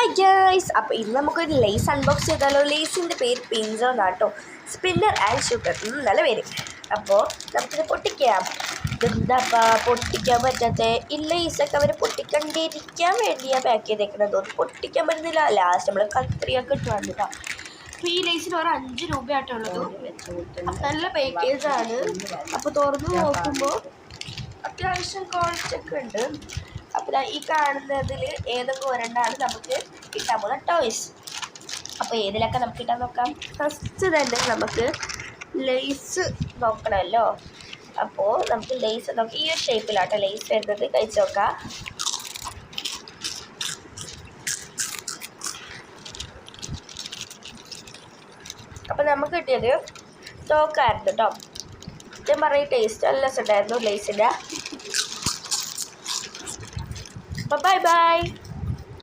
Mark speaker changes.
Speaker 1: Hi guys, അപ്പോൾ ഇന്ന് നമുക്കൊരു ലേസ് അൺബോക്സ് ചെയ്താലോ. ലേസിൻ്റെ പേര് പിൻസോ എന്നാട്ടോ. സ്പിന്നർ ആൻഡ് ഷുഗർ, നല്ല പേര്. അപ്പോൾ നമുക്കിത് പൊട്ടിക്കാം. എന്താപ്പാ പൊട്ടിക്കാൻ പറ്റാത്ത ഈ ലേസൊക്കെ അവർ പൊട്ടിക്കണ്ടിരിക്കാൻ വേണ്ടിയാണ് പാക്ക് ചെയ്തേക്കുന്നത്. ഒന്നും പൊട്ടിക്കാൻ പറ്റുന്നില്ല. ലാസ്റ്റ് നമ്മൾ കത്രിയൊക്കെ ഇട്ട് വന്നിട്ടാ. അപ്പോൾ ഈ ലേസിന് ഒരു 5 രൂപയായിട്ടുള്ളത്. നല്ല പാക്കേജാണ്. അപ്പോൾ തുറന്ന് നോക്കുമ്പോൾ അത്യാവശ്യം കോസ്റ്റൊക്കെ ഉണ്ട്. അപ്പോൾ ഈ കാണുന്നതിൽ ഏതൊക്കെ ഒരെണ്ണമാണ് നമുക്ക് കിട്ടാൻ പോകുന്ന ടോയ്സ്. അപ്പോൾ ഏതിലൊക്കെ നമുക്ക് കിട്ടാൻ നോക്കാം. ഫസ്റ്റ് തന്നെ നമുക്ക് ലേസ് നോക്കണമല്ലോ. അപ്പോൾ നമുക്ക് ലേസ് നോക്കി ഈ ഒരു ഷേപ്പിലാട്ടോ ലേസ് വരുന്നത്. കഴിച്ച് നോക്കാം. അപ്പോൾ നമുക്ക് കിട്ടിയത് തോക്കായിരുന്നു കേട്ടോ. ഇത് പറയും ടേസ്റ്റ് നല്ല രസമുണ്ടായിരുന്നു ലേസിൻ്റെ. Bye bye.